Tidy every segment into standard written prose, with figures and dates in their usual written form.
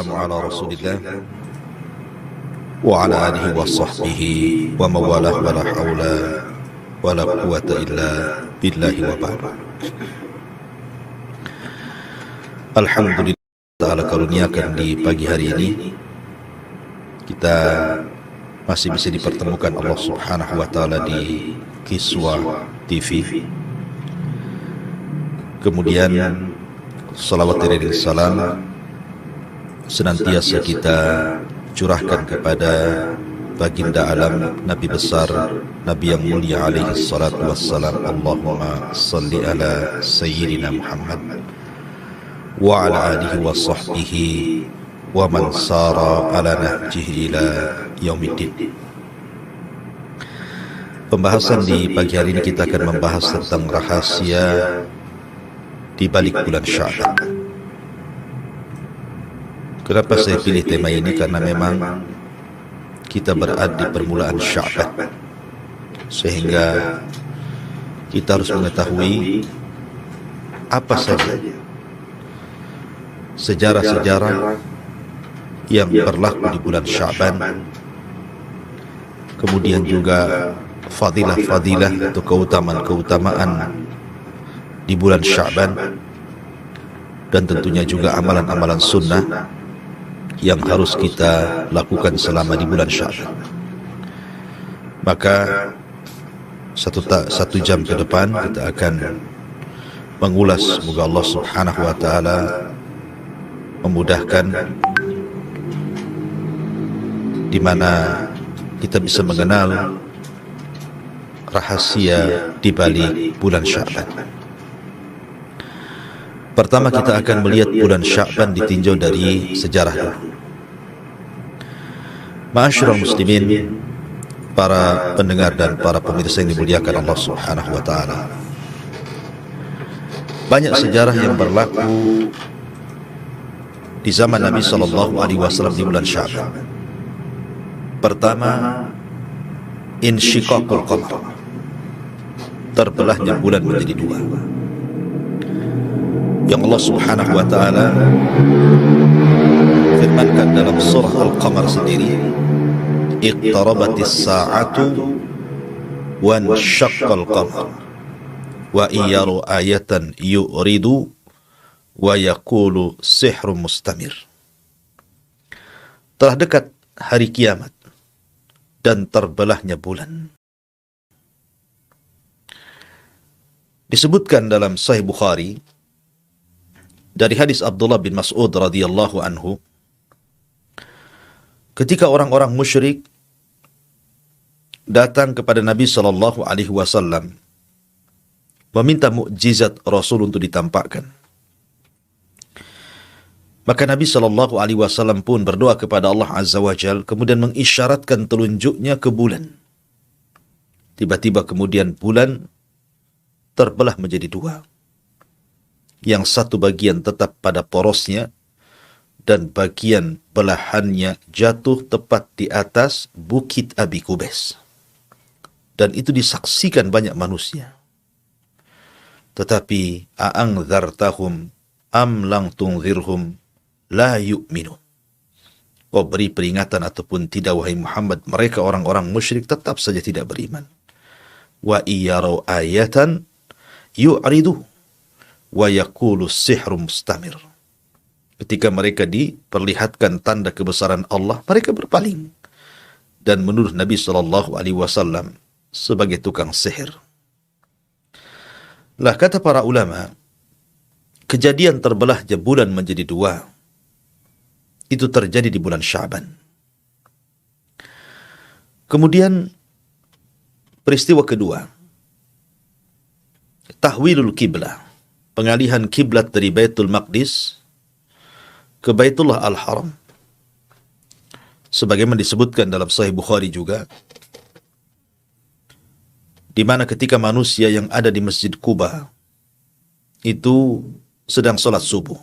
wassalamu ala rasulillah wa ala alihi wa sahbihi wa mawalah wa la hawla wa la quwata illa billahi wa ba'd. Alhamdulillah ta'ala karuniakan di pagi hari ini kita masih bisa dipertemukan Allah subhanahu wa ta'ala di Kiswah TV. Kemudian salawat dan salam senantiasa kita curahkan kepada baginda alam, Nabi besar, Nabi yang mulia alaihi salatu wassalam. Allahumma salli ala sayyidina Muhammad wa ala alihi wa sahbihi wa man sara ala nahjihi ila yaumiddin. Pembahasan di pagi hari ini kita akan membahas tentang rahasia di balik bulan Sya'ban. Kenapa saya pilih tema ini? Karena memang kita berada di permulaan Sya'ban, sehingga kita harus mengetahui apa saja sejarah-sejarah yang berlaku di bulan Sya'ban, kemudian juga fadilah-fadilah atau keutamaan-keutamaan di bulan Sya'ban, dan tentunya juga amalan-amalan sunnah yang harus kita lakukan selama di bulan Sya'ban. Maka satu jam ke depan kita akan mengulas, semoga Allah subhanahu wa ta'ala memudahkan, di mana kita bisa mengenal rahasia di balik bulan Sya'ban. Pertama kita akan melihat bulan Sya'ban ditinjau dari sejarah dulu. Ma'asyiral muslimin, para pendengar dan para pemirsa yang dimuliakan Allah subhanahu wa ta'ala, banyak sejarah yang berlaku di zaman Nabi SAW di bulan Sya'ban. Pertama, insyiqaqul qamar, terbelahnya bulan menjadi dua, yang Allah subhanahu wa ta'ala firmankan dalam surah Al-Qamar sendiri, iqtarabatis sa'atu wa ansyaqqal qamar wa iyaru ayatan yu'ridu wa yaqulu sihrun mustamir. Telah dekat hari kiamat dan terbelahnya bulan. Disebutkan dalam Sahih Bukhari dari hadis Abdullah bin Mas'ud radhiyallahu anhu, ketika orang-orang musyrik datang kepada Nabi sallallahu alaihi wasallam meminta mukjizat Rasul untuk ditampakkan, maka Nabi sallallahu alaihi wasallam pun berdoa kepada Allah azza wajal, kemudian mengisyaratkan telunjuknya ke bulan. Tiba-tiba kemudian bulan terbelah menjadi dua, yang satu bagian tetap pada porosnya dan bagian belahannya jatuh tepat di atas bukit Abi Kubais, dan itu disaksikan banyak manusia. Tetapi a'angzartahum am lang tunzirhum la yu'minu, kau beri peringatan ataupun tidak wahai Muhammad, mereka orang-orang musyrik tetap saja tidak beriman. Wa iyarau ayatan yu'ridu wa yaqulu sihru mustamir, ketika mereka diperlihatkan tanda kebesaran Allah, mereka berpaling dan menuduh Nabi sallallahu alaihi wasallam sebagai tukang sihir. Lah, kata para ulama, kejadian terbelahnya bulan menjadi dua itu terjadi di bulan Sya'ban. Kemudian peristiwa kedua, tahwilul kiblah, pengalihan kiblat dari Baitul Maqdis ke Baitullah Al-Haram. Sebagaimana disebutkan dalam Sahih Bukhari juga, di mana ketika manusia yang ada di Masjid Quba itu sedang sholat subuh,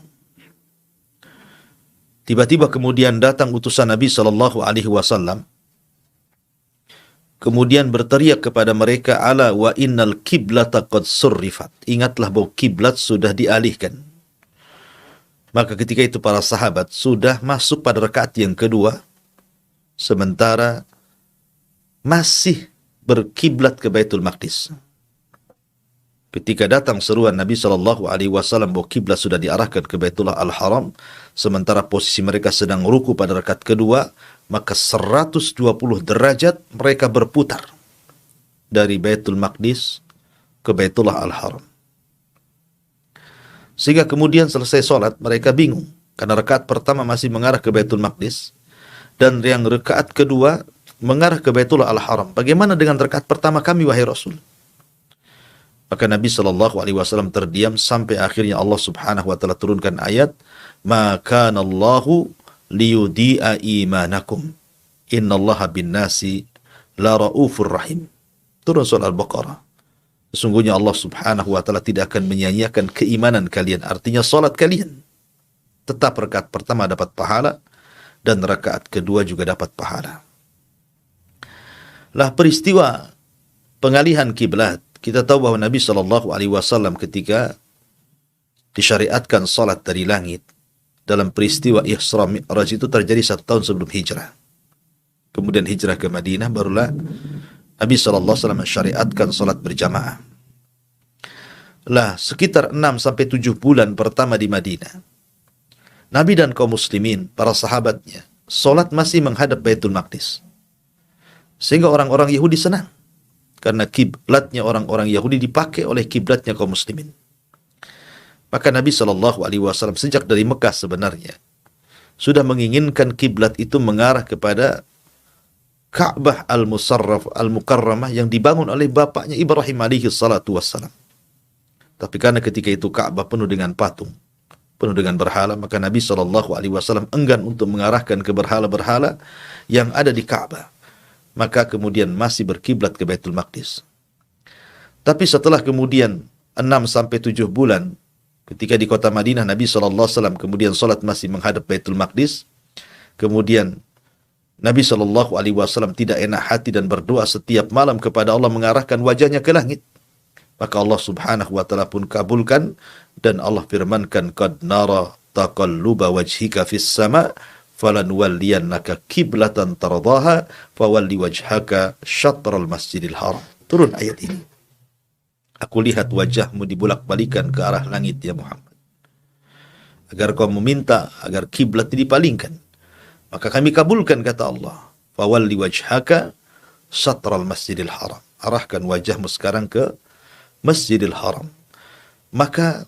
tiba-tiba kemudian datang utusan Nabi sallallahu alaihi wasallam, kemudian berteriak kepada mereka, ala wa innal kiblata qad surrifat, ingatlah bahwa kiblat sudah dialihkan. Maka ketika itu para sahabat sudah masuk pada rakaat yang kedua, sementara masih berkiblat ke Baitul Maqdis. Ketika datang seruan Nabi Shallallahu Alaihi Wasallam bahwa kiblat sudah diarahkan ke Baitullah Al-Haram, sementara posisi mereka sedang ruku pada rakaat kedua, maka 120 derajat mereka berputar dari Baitul Maqdis ke Baitullah Al-Haram. Sehingga kemudian selesai sholat, mereka bingung. Karena rakaat pertama masih mengarah ke Baitul Maqdis, dan yang rakaat kedua mengarah ke Baitullah Al-Haram. Bagaimana dengan rakaat pertama kami, wahai Rasul? Maka Nabi Shallallahu Alaihi Wasallam terdiam sampai akhirnya Allah Subhanahu Wa Taala turunkan ayat, "Maka Allahu liyudi'a imanakum, innallaha bin nasi la raufur rahim." Turun surah Al-Baqarah. Sesungguhnya Allah Subhanahu Wa Taala tidak akan menyia-nyiakan keimanan kalian, artinya salat kalian. Tetap rakaat pertama dapat pahala dan rakaat kedua juga dapat pahala. Lah peristiwa pengalihan kiblat, kita tahu bahwa Nabi Shallallahu Alaihi Wasallam ketika disyariatkan salat dari langit dalam peristiwa Isra Mi'raj itu terjadi 1 tahun sebelum hijrah. Kemudian hijrah ke Madinah, barulah Nabi Shallallahu Alaihi Wasallam mensyariatkan salat berjamaah. Lah sekitar 6-7 bulan pertama di Madinah, Nabi dan kaum muslimin, para sahabatnya, salat masih menghadap Baitul Maqdis. Sehingga orang-orang Yahudi senang, karena kiblatnya orang-orang Yahudi dipakai oleh kiblatnya kaum muslimin. Maka Nabi Shallallahu Alaihi Wasallam sejak dari Mekah sebenarnya sudah menginginkan kiblat itu mengarah kepada Ka'bah al-Musarraf al-Mukarramah yang dibangun oleh bapaknya Ibrahim alaihi salatu wassalam. Tapi karena ketika itu Ka'bah penuh dengan patung, penuh dengan berhala, maka Nabi Shallallahu Alaihi Wasallam enggan untuk mengarahkan ke berhala-berhala yang ada di Ka'bah. Maka kemudian masih berkiblat ke Baitul Maqdis. Tapi setelah kemudian 6-7 bulan ketika di kota Madinah, Nabi SAW kemudian salat masih menghadap Baitul Maqdis. Kemudian Nabi SAW tidak enak hati dan berdoa setiap malam kepada Allah mengarahkan wajahnya ke langit. Maka Allah Subhanahu wa Ta'ala pun kabulkan, dan Allah firmankan, "Qad nara taqalluba wajhika fis sama' falanwalliyannaka kiblatan tardaha fawalli wajhaka syatral masjidil haram." Turun ayat ini. Aku lihat wajahmu dibulak-balikan ke arah langit ya Muhammad, agar kau meminta agar kiblat dipalingkan. Maka kami kabulkan, kata Allah. Fawalli wajhaka syatral masjidil haram. Arahkan wajahmu sekarang ke Masjidil Haram. Maka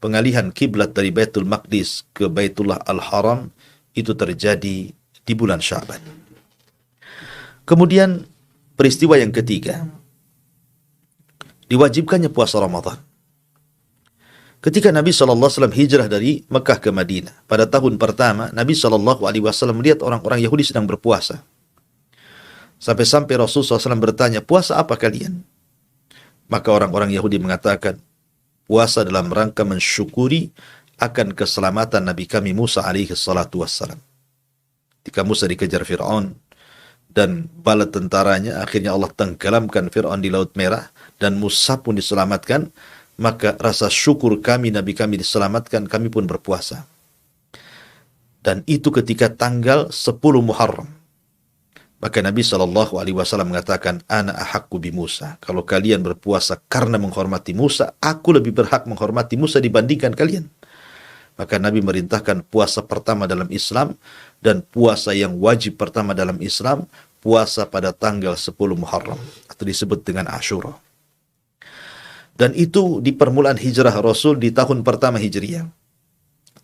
pengalihan kiblat dari Baitul Maqdis ke Baitullah Al-Haram itu terjadi di bulan Sya'ban. Kemudian peristiwa yang ketiga, diwajibkannya puasa Ramadan. Ketika Nabi SAW hijrah dari Mekah ke Madinah, pada tahun pertama, Nabi SAW melihat orang-orang Yahudi sedang berpuasa. Sampai-sampai Rasulullah SAW bertanya, puasa apa kalian? Maka orang-orang Yahudi mengatakan, puasa dalam rangka mensyukuri akan keselamatan Nabi kami Musa alaihi salatu wassalam. Ketika Musa dikejar Fir'aun dan bala tentaranya, akhirnya Allah tenggelamkan Fir'aun di Laut Merah dan Musa pun diselamatkan. Maka rasa syukur kami, Nabi kami diselamatkan, kami pun berpuasa. Dan itu ketika tanggal 10 Muharram. Maka Nabi SAW mengatakan, Ana ahakku bi Musa. Kalau kalian berpuasa karena menghormati Musa, aku lebih berhak menghormati Musa dibandingkan kalian. Maka Nabi merintahkan puasa pertama dalam Islam, dan puasa yang wajib pertama dalam Islam, puasa pada tanggal 10 Muharram, atau disebut dengan Ashura. Dan itu di permulaan hijrah Rasul di tahun pertama Hijriah.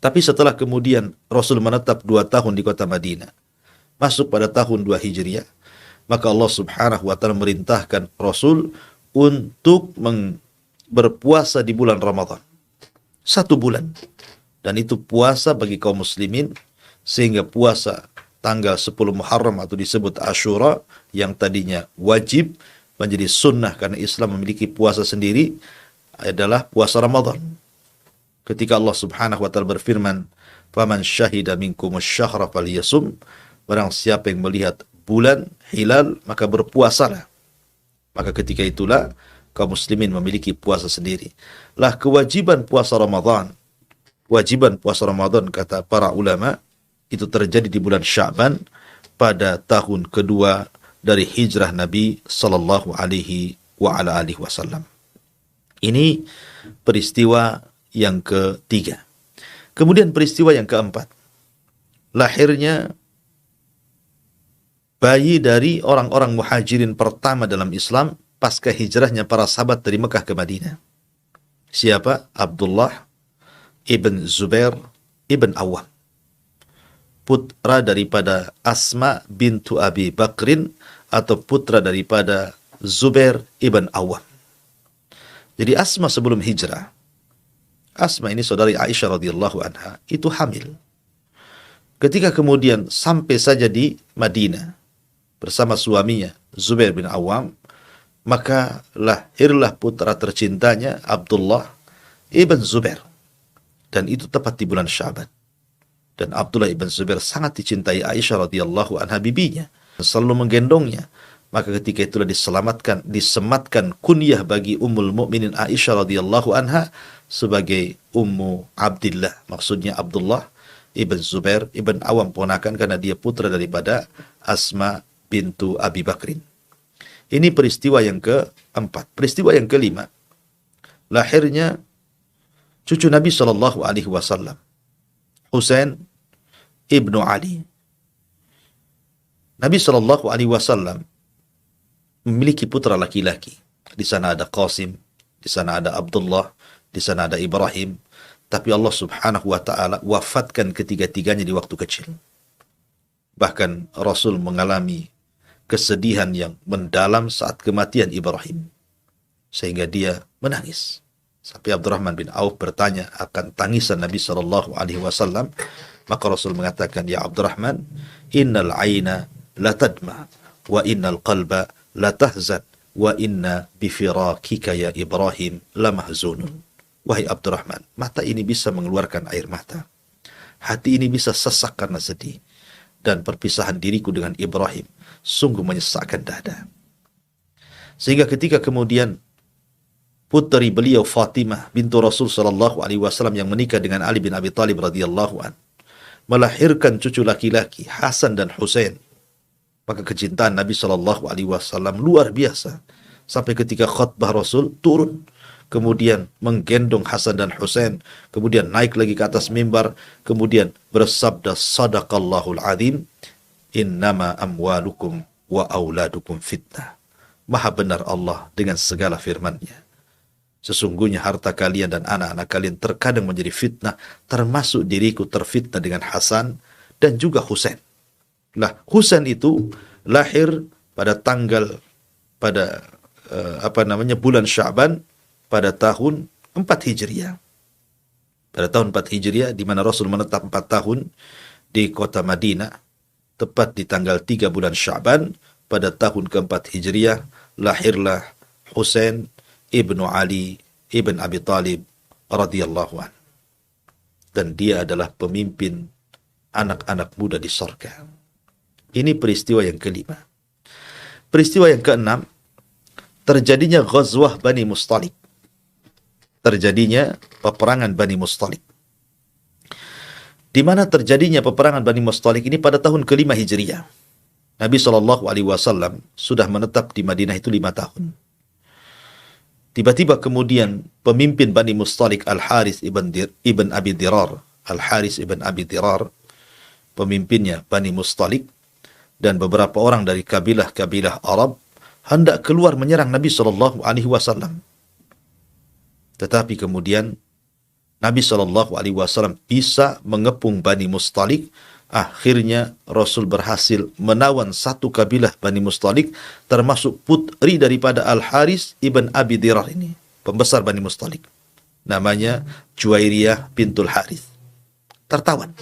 Tapi setelah kemudian Rasul menetap 2 tahun di kota Madinah, masuk pada tahun 2 Hijriah, maka Allah Subhanahu wa Ta'ala merintahkan Rasul untuk berpuasa di bulan Ramadan 1 bulan. Dan itu puasa bagi kaum muslimin, sehingga puasa tanggal 10 Muharram atau disebut Ashura yang tadinya wajib menjadi sunnah karena Islam memiliki puasa sendiri, adalah puasa Ramadan. Ketika Allah Subhanahu wa Ta'ala berfirman, "Faman syahida minkumus syahra falyasum." Barang siapa yang melihat bulan hilal, maka berpuasalah. Maka ketika itulah kaum muslimin memiliki puasa sendiri. Lah kewajiban puasa Ramadan kewajiban puasa Ramadan, kata para ulama, itu terjadi di bulan Sya'ban pada tahun kedua dari hijrah Nabi sallallahu alaihi wasallam. Ini peristiwa yang ketiga. Kemudian peristiwa yang keempat, lahirnya bayi dari orang-orang muhajirin pertama dalam Islam pasca hijrahnya para sahabat dari Mekah ke Madinah. Siapa? Abdullah ibn Zubair ibn Awam, putra daripada Asma bintu Abi Bakrin atau putra daripada Zubair ibn Awam. Jadi Asma sebelum hijrah, Asma ini saudari Aisyah radhiyallahu anha, itu hamil. Ketika kemudian sampai saja di Madinah bersama suaminya Zubair bin Awam, maka lahirlah putra tercintanya Abdullah ibn Zubair, dan itu tepat di bulan Sya'ban. Dan Abdullah ibn Zubair sangat dicintai Aisyah radhiyallahu anha, bibinya, selalu menggendongnya. Maka ketika itulah disematkan kunyah bagi Ummul Mukminin Aisyah radhiyallahu anha sebagai Ummu Abdillah, maksudnya Abdullah ibn Zubair ibn Awam, ponakan karena dia putra daripada Asma bintu Abi Bakrin. Ini peristiwa yang keempat. Peristiwa yang kelima, lahirnya cucu Nabi sallallahu alaihi wasallam, Husain ibnu Ali. Nabi sallallahu alaihi wasallam memiliki putra laki-laki. Di sana ada Qasim, di sana ada Abdullah, di sana ada Ibrahim. Tapi Allah subhanahu wa ta'ala wafatkan ketiga-tiganya di waktu kecil. Bahkan Rasul mengalami kesedihan yang mendalam saat kematian Ibrahim, sehingga dia menangis. Sampai Abdurrahman bin Auf bertanya akan tangisan Nabi sallallahu alaihi wasallam. Maka Rasul mengatakan, ya Abdurrahman, innal aina la tadma wa innal qalba la tahzan wa inna bifirakika ya Ibrahim la mahzunun. Wahai Abdurrahman, mata ini bisa mengeluarkan air mata, hati ini bisa sesak karena sedih, dan perpisahan diriku dengan Ibrahim sungguh menyesakkan dada. Sehingga ketika kemudian putri beliau Fatimah bintu Rasul sallallahu alaihi wasallam yang menikah dengan Ali bin Abi Thalib radhiyallahu an melahirkan cucu laki-laki Hasan dan Husain, maka kecintaan Nabi sallallahu alaihi wasallam luar biasa, sampai ketika khutbah Rasul turun, kemudian menggendong Hasan dan Husain, kemudian naik lagi ke atas mimbar, kemudian bersabda, sadaqallahul azim, innama amwalukum wa auladukum fitnah. Maha benar Allah dengan segala firman-Nya. Sesungguhnya harta kalian dan anak-anak kalian terkadang menjadi fitnah, termasuk diriku terfitnah dengan Hasan dan juga Husain. Nah, Husain itu lahir pada bulan Sya'ban pada tahun 4 Hijriah. Pada tahun 4 Hijriah, di mana Rasul menetap 4 tahun di kota Madinah, tepat di tanggal 3 bulan Sya'ban pada tahun keempat Hijriah, lahirlah Husain ibnu Ali ibn Abi Thalib radhiyallahu an. Dan dia adalah pemimpin anak-anak muda di surga. Ini peristiwa yang kelima. Peristiwa yang keenam, terjadinya Ghazwah Bani Mustalik. Terjadinya peperangan Bani Mustalik. Di mana terjadinya peperangan Bani Mustalik ini pada tahun kelima Hijriah. Nabi SAW sudah menetap di Madinah itu 5 tahun. Tiba-tiba kemudian pemimpin Bani Mustalik Al-Haris ibn Abi Dirar, Al-Haris ibn Abi Dirar, pemimpinnya Bani Mustalik, dan beberapa orang dari kabilah-kabilah Arab hendak keluar menyerang Nabi SAW. Tetapi kemudian Nabi SAW bisa mengepung Bani Mustalik. Akhirnya Rasul berhasil menawan satu kabilah Bani Mustalik, termasuk putri daripada Al-Haris ibn Abi Dirar ini, pembesar Bani Mustalik. Namanya Juwairiyah bintul Harith. Tertawan.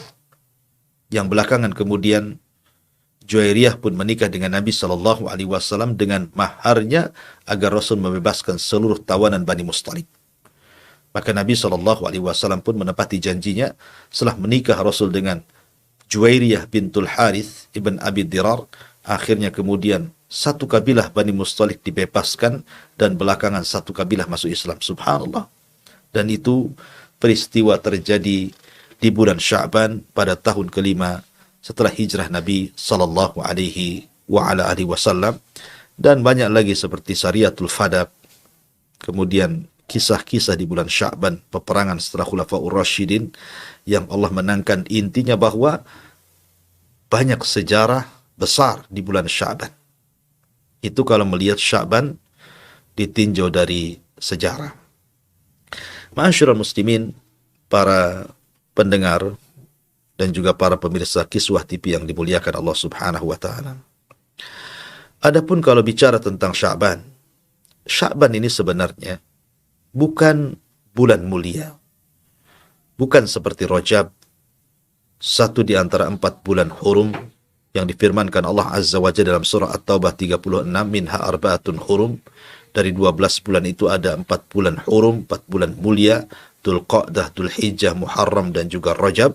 Yang belakangan kemudian Juwairiyah pun menikah dengan Nabi SAW dengan maharnya agar Rasul membebaskan seluruh tawanan Bani Mustalik. Maka Nabi SAW pun menepati janjinya setelah menikah Rasul dengan Juwairiyah bintul Harith ibn Abi Dirar. Akhirnya kemudian satu kabilah Bani Mustalik dibebaskan dan belakangan satu kabilah masuk Islam. Subhanallah. Dan itu peristiwa terjadi di bulan Sya'ban pada tahun kelima setelah hijrah Nabi sallallahu alaihi wasallam, dan banyak lagi seperti Sariyatul Fadak, kemudian kisah-kisah di bulan Sya'ban, peperangan setelah Khulafaur Rasyidin yang Allah menangkan. Intinya bahwa banyak sejarah besar di bulan Sya'ban. Itu kalau melihat Sya'ban ditinjau dari sejarah. Ma'asyiral muslimin, para pendengar dan juga para pemirsa Kiswah TV yang dimuliakan Allah Subhanahu wa taala. Adapun kalau bicara tentang Sya'ban, Sya'ban ini sebenarnya bukan bulan mulia. Bukan seperti Rajab, satu di antara 4 bulan hurum yang difirmankan Allah Azza wa Jalla dalam surah At-Taubah 36, minha arba'atun hurum. Dari 12 bulan itu ada 4 bulan hurum, 4 bulan mulia, Dzulqa'dah, Dzulhijjah, Muharram, dan juga Rajab.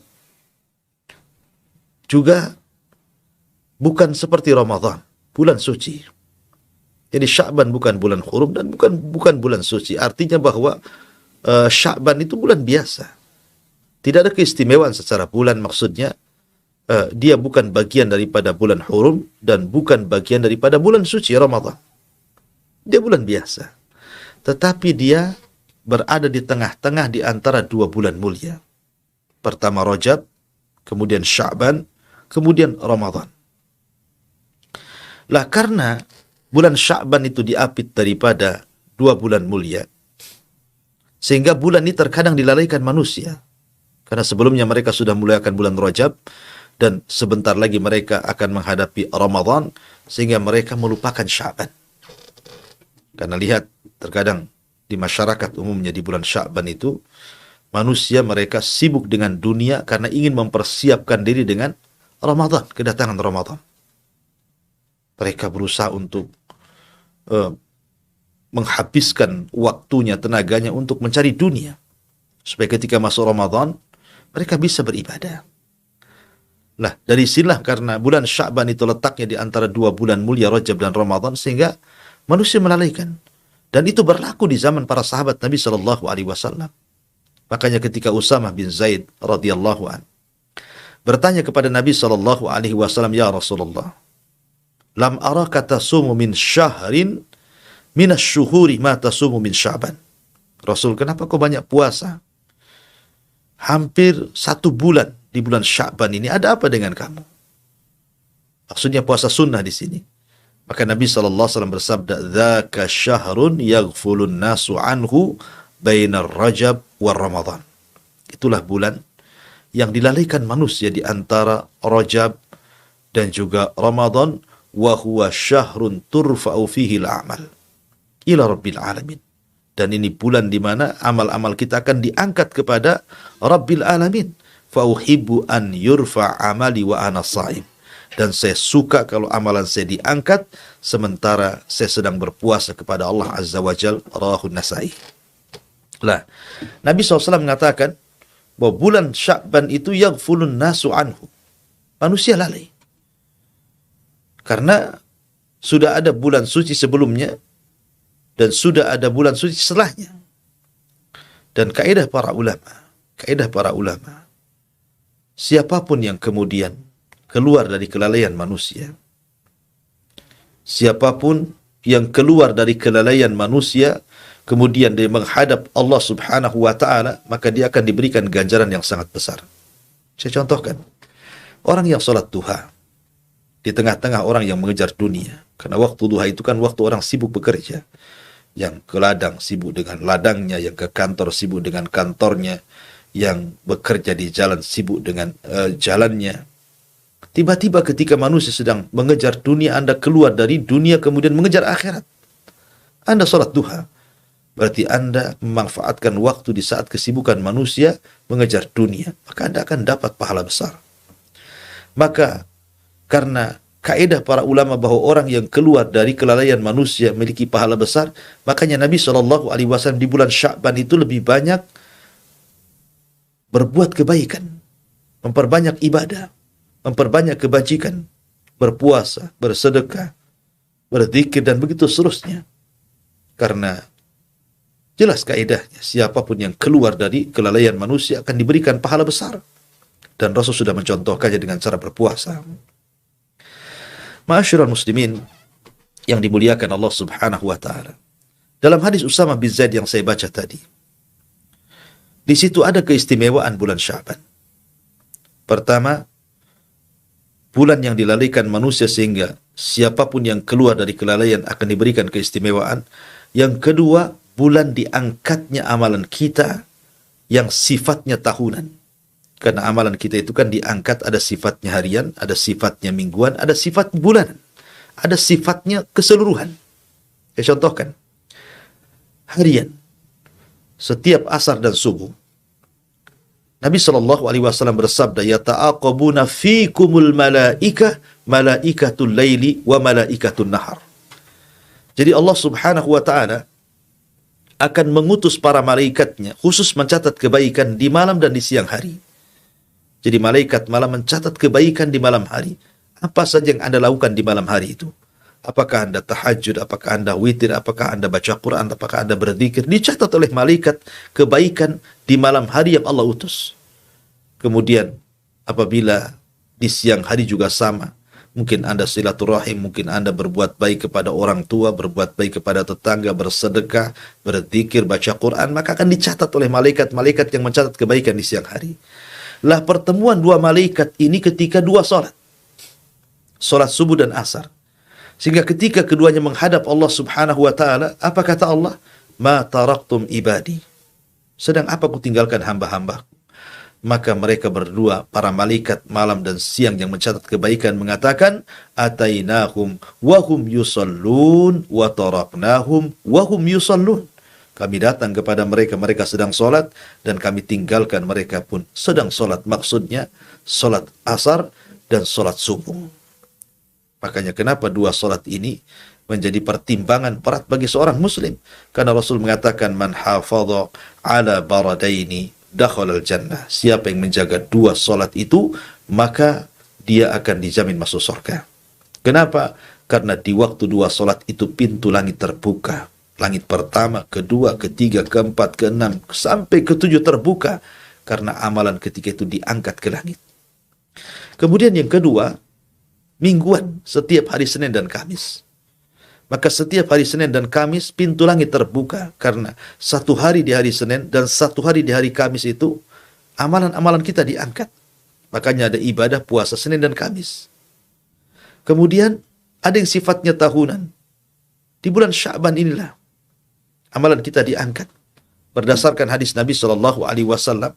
Juga bukan seperti Ramadan, bulan suci. Jadi Sya'ban bukan bulan hurum dan bukan bulan suci. Artinya bahwa Sya'ban itu bulan biasa. Tidak ada keistimewaan secara bulan, maksudnya dia bukan bagian daripada bulan hurum dan bukan bagian daripada bulan suci Ramadan. Dia bulan biasa. Tetapi dia berada di tengah-tengah di antara 2 bulan mulia. Pertama Rajab, kemudian Sya'ban, kemudian Ramadan. Lah karena bulan Sya'ban itu diapit daripada 2 bulan mulia, sehingga bulan ini terkadang dilalaikan manusia. Karena sebelumnya mereka sudah mulakan bulan Rajab, dan sebentar lagi mereka akan menghadapi Ramadan, sehingga mereka melupakan Sya'ban. Karena lihat, terkadang di masyarakat umumnya di bulan Sya'ban itu, manusia mereka sibuk dengan dunia karena ingin mempersiapkan diri dengan Ramadan, kedatangan Ramadan. Mereka berusaha untuk menghabiskan waktunya, tenaganya untuk mencari dunia, supaya ketika masuk Ramadan, mereka bisa beribadah. Nah, dari sinilah karena bulan Sya'ban itu letaknya di antara 2 bulan mulia Rajab dan Ramadan, sehingga manusia melalaikan. Dan itu berlaku di zaman para sahabat Nabi sallallahu alaihi wasallam. Makanya ketika Usamah bin Zaid radhiyallahu an bertanya kepada Nabi sallallahu alaihi wasallam, "Ya Rasulullah, lam araka tasumu min syahrin minasy-syuhuri ma tasumu min Sya'ban." Rasul, kenapa kau banyak puasa? Hampir 1 bulan di bulan Sya'ban ini, ada apa dengan kamu? Maksudnya puasa sunnah di sini. Maka Nabi SAW bersabda, "Dzaka syahrun yaghfulun nasu anhu bainar Rajab wa Ramadan." Itulah bulan yang dilalaikan manusia di antara Rajab dan juga Ramadan, wa huwa syahrun turfa'u fihi al-a'mal ila rabbil alamin. Dan ini bulan di mana amal-amal kita akan diangkat kepada Rabbil Alamin. Fa uhibbu an yurfa amali wa ana shaim. Dan saya suka kalau amalan saya diangkat sementara saya sedang berpuasa kepada Allah Azza wa Jal. Rawahun Nasai. Lah, Nabi SAW mengatakan bahwa bulan Sya'ban itu yaghfulun nasu anhu. Manusia lalai. Karena sudah ada bulan suci sebelumnya dan sudah ada bulan suci setelahnya. Dan kaidah para ulama, siapapun yang kemudian keluar dari kelalaian manusia, siapapun yang keluar dari kelalaian manusia, kemudian dia menghadap Allah Subhanahu wa ta'ala, maka dia akan diberikan ganjaran yang sangat besar. Saya contohkan, orang yang sholat duha, di tengah-tengah orang yang mengejar dunia, karena waktu duha itu kan waktu orang sibuk bekerja, yang ke ladang sibuk dengan ladangnya, yang ke kantor sibuk dengan kantornya, yang bekerja di jalan sibuk dengan jalannya. Tiba-tiba ketika manusia sedang mengejar dunia, Anda keluar dari dunia kemudian mengejar akhirat. Anda sholat duha, berarti Anda memanfaatkan waktu di saat kesibukan manusia mengejar dunia, maka Anda akan dapat pahala besar. Maka karena kaidah para ulama bahwa orang yang keluar dari kelalaian manusia memiliki pahala besar, makanya Nabi SAW di bulan Sya'ban itu lebih banyak berbuat kebaikan, memperbanyak ibadah, memperbanyak kebajikan, berpuasa, bersedekah, berzikir, dan begitu seterusnya. Karena Jelas kaidahnya, siapapun yang keluar dari kelalaian manusia akan diberikan pahala besar. Dan Rasul sudah mencontohkannya dengan cara berpuasa. Ma'asyiral muslimin yang dimuliakan Allah Subhanahu wa taala. Dalam hadis Usama bin Zaid yang saya baca tadi, di situ ada keistimewaan bulan Sya'ban. Pertama, bulan yang dilalaikan manusia sehingga siapapun yang keluar dari kelalaian akan diberikan keistimewaan. Yang kedua, bulan diangkatnya amalan kita yang sifatnya tahunan. Karena amalan kita itu kan diangkat, ada sifatnya harian, ada sifatnya mingguan, ada sifat bulanan, ada sifatnya keseluruhan. Saya contohkan. Harian. Setiap asar dan subuh. Nabi SAW bersabda, "Yata'aqabuna fikumul malaikatul laili wa malaikatul nahar." Jadi Allah Subhanahu wa taala akan mengutus para malaikatnya khusus mencatat kebaikan di malam dan di siang hari. Jadi malaikat malam mencatat kebaikan di malam hari. Apa saja yang Anda lakukan di malam hari itu? Apakah Anda tahajud, apakah Anda witir, apakah Anda baca Quran, apakah Anda berzikir, dicatat oleh malaikat kebaikan di malam hari yang Allah utus. Kemudian apabila di siang hari juga sama, mungkin Anda silaturahim, mungkin Anda berbuat baik kepada orang tua, berbuat baik kepada tetangga, bersedekah, berzikir, baca Quran, maka akan dicatat oleh malaikat-malaikat yang mencatat kebaikan di siang hari. Lah pertemuan dua malaikat ini ketika dua salat subuh dan asar. Sehingga ketika keduanya menghadap Allah Subhanahu wa taala, apa kata Allah? Ma taraktum ibadi. Sedang apa ku tinggalkan hamba-hamba? Maka mereka berdua, para malaikat malam dan siang yang mencatat kebaikan mengatakan, atainahum wa hum yusallun wa taraknahum wa hum yusallun. Kami datang kepada mereka, mereka sedang solat, dan kami tinggalkan mereka pun sedang solat. Maksudnya, solat asar dan solat subuh. Makanya kenapa dua solat ini menjadi pertimbangan berat bagi seorang muslim. Karena Rasul mengatakan, man hafadha ala baradaini dakhalal jannah. Siapa yang menjaga dua solat itu, maka dia akan dijamin masuk surga. Kenapa? Karena di waktu dua solat itu pintu langit terbuka. Langit pertama, kedua, ketiga, keempat, keenam, sampai ketujuh terbuka. Karena amalan ketika itu diangkat ke langit. Kemudian yang kedua, mingguan, setiap hari Senin dan Kamis. Maka setiap hari Senin dan Kamis, pintu langit terbuka. Karena satu hari di hari Senin dan satu hari di hari Kamis itu, amalan-amalan kita diangkat. Makanya ada ibadah puasa Senin dan Kamis. Kemudian, ada yang sifatnya tahunan. Di bulan Sya'ban inilah amalan kita diangkat. Berdasarkan hadis Nabi SAW,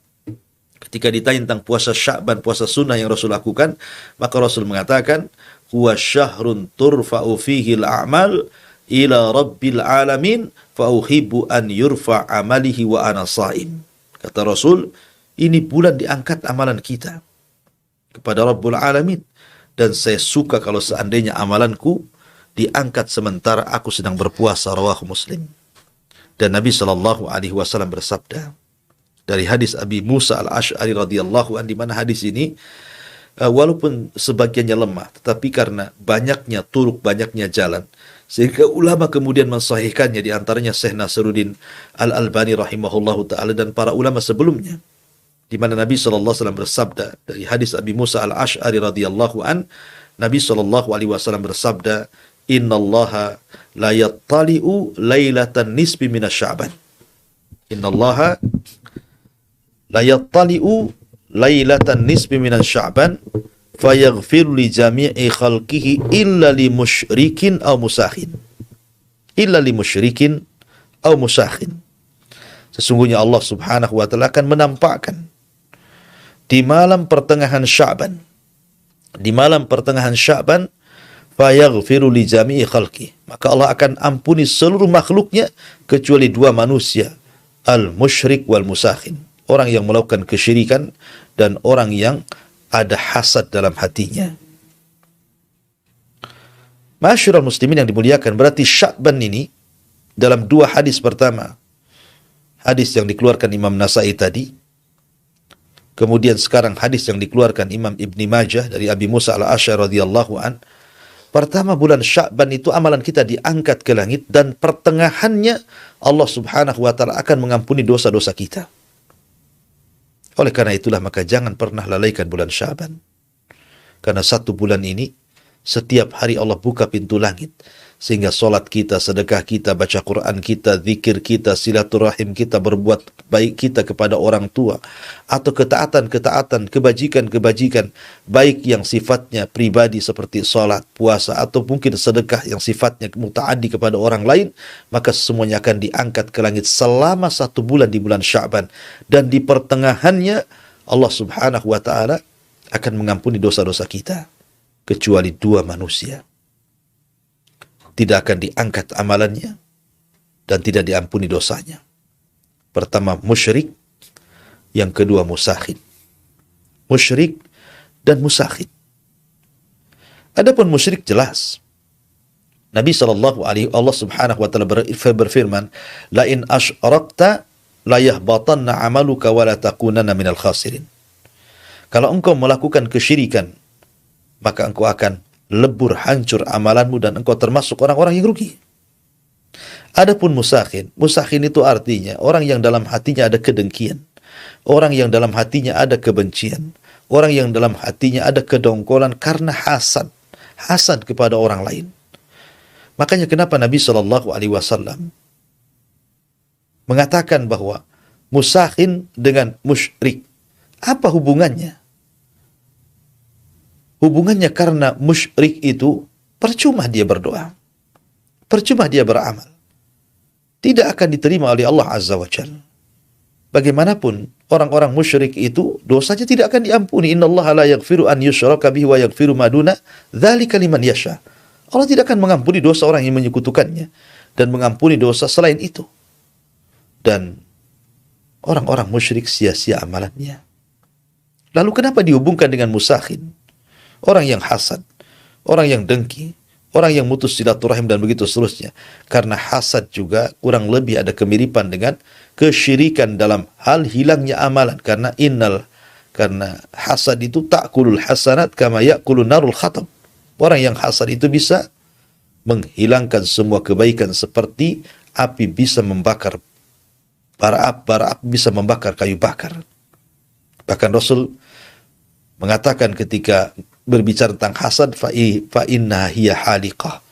ketika ditanya tentang puasa Sya'ban, puasa sunnah yang Rasul lakukan, maka Rasul mengatakan, huwa syahrun turfa'u fihi al-a'mal ila rabbil alamin fa uhibbu an yurfa' amalihi wa ana sha'im. Kata Rasul, ini bulan diangkat amalan kita kepada Rabbul Alamin, dan saya suka kalau seandainya amalanku diangkat sementara aku sedang berpuasa. Rawahu Muslim. Dan Nabi SAW bersabda dari hadis Abi Musa al-Ash'ari radhiyallahu anhu, di mana hadis ini walaupun sebagiannya lemah, tetapi karena banyaknya turuk, banyaknya jalan, sehingga ulama kemudian mensahihkannya, di antaranya Syekh Nasruddin Al-Albani rahimahullahu ta'ala dan para ulama sebelumnya, di mana Nabi SAW bersabda dari hadis Abi Musa al-Ash'ari radhiyallahu an, Nabi SAW bersabda, innallaha la yattali'u lailatan nisbi minas Sya'ban. Innallaha la yattali'u lailatan nisbi minas Sya'ban fayaghfir li jami'i khalqihi illa li musyrikin aw musakhin. Illa li musyrikin aw musakhin. Sesungguhnya Allah Subhanahu wa taala akan menampakkan di malam pertengahan Sya'ban. Di malam pertengahan Sya'ban, fayaghfiru li jami'i khalqi, maka Allah akan ampuni seluruh makhluknya kecuali dua manusia, al-musyrik wal musakhin, orang yang melakukan kesyirikan dan orang yang ada hasad dalam hatinya. Ma'asyiral muslimin yang dimuliakan, berarti Sya'ban ini dalam dua hadis pertama, hadis yang dikeluarkan Imam Nasai tadi, kemudian sekarang hadis yang dikeluarkan Imam Ibni Majah dari Abi Musa al-Asy'ari radhiyallahu an, Pertama, bulan Sya'ban itu amalan kita diangkat ke langit, dan pertengahannya Allah Subhanahu wa taala akan mengampuni dosa-dosa kita. Oleh karena itulah maka jangan pernah lalaikan bulan Sya'ban. Karena satu bulan ini setiap hari Allah buka pintu langit, sehingga solat kita, sedekah kita, baca Quran kita, zikir kita, silaturahim kita, berbuat baik kita kepada orang tua, atau ketaatan-ketaatan, kebajikan-kebajikan, baik yang sifatnya pribadi seperti solat, puasa, atau mungkin sedekah yang sifatnya muta'addi kepada orang lain, maka semuanya akan diangkat ke langit selama satu bulan di bulan Sya'ban. Dan di pertengahannya Allah Subhanahu wa ta'ala akan mengampuni dosa-dosa kita, kecuali dua manusia. Tidak akan diangkat amalannya dan tidak diampuni dosanya. Pertama musyrik, yang kedua musakhin. Musyrik dan musakhin. Adapun musyrik jelas. Nabi SAW, Allah Subhanahu wa taala berfirman, "La in asyrakta la yahbatanna 'amaluka wa la takunanna minal khasirin." Kalau engkau melakukan kesyirikan, maka engkau akan lebur, hancur amalanmu, dan engkau termasuk orang-orang yang rugi. Adapun musakhin, musakhin itu artinya orang yang dalam hatinya ada kedengkian, orang yang dalam hatinya ada kebencian, orang yang dalam hatinya ada kedongkolan karena hasad, hasad kepada orang lain. Makanya kenapa Nabi SAW mengatakan bahwa musakhin dengan musyrik, apa hubungannya? Hubungannya karena musyrik itu percuma dia berdoa, percuma dia beramal, tidak akan diterima oleh Allah Azza wa Jalla. Bagaimanapun orang-orang musyrik itu dosanya tidak akan diampuni. Innallaha la yaghfiru an yushraka bihi wa yaghfiru ma duna dzalika liman yasha. Allah tidak akan mengampuni dosa orang yang menyekutukannya dan mengampuni dosa selain itu. Dan orang-orang musyrik sia-sia amalannya. Lalu kenapa dihubungkan dengan musakhin? Orang yang hasad, orang yang dengki, orang yang mutus silaturahim, dan begitu seterusnya. Karena hasad juga kurang lebih ada kemiripan dengan kesyirikan dalam hal hilangnya amalan. Karena hasad itu ta'kulul hasanat kama ya'kulun narul khatab. Orang yang hasad itu bisa menghilangkan semua kebaikan seperti api bisa membakar bara api bisa membakar kayu bakar. Bahkan Rasul mengatakan ketika berbicara tentang hasad, fa inna hiya haliqah.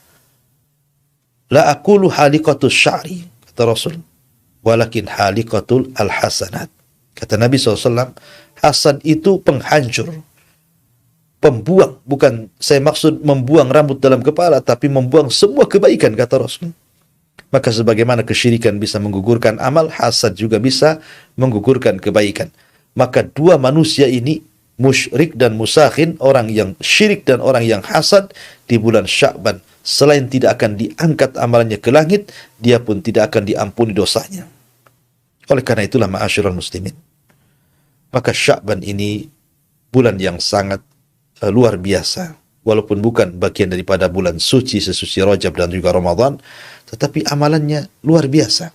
La aqulu haliqatus sya'ri, kata Rasul, walakin haliqatul al-hasanat. Kata Nabi SAW, hasad itu penghancur, pembuang. Bukan saya maksud membuang rambut dalam kepala, tapi membuang semua kebaikan, kata Rasul. Maka sebagaimana kesyirikan bisa menggugurkan amal, hasad juga bisa menggugurkan kebaikan. Maka dua manusia ini, musyrik dan musakhin, orang yang syirik dan orang yang hasad, di bulan Sya'ban, selain tidak akan diangkat amalannya ke langit, dia pun tidak akan diampuni dosanya. Oleh karena itulah ma'asyiral muslimin, maka Sya'ban ini bulan yang sangat luar biasa. Walaupun bukan bagian daripada bulan suci sesuci Rajab dan juga Ramadan, tetapi amalannya luar biasa.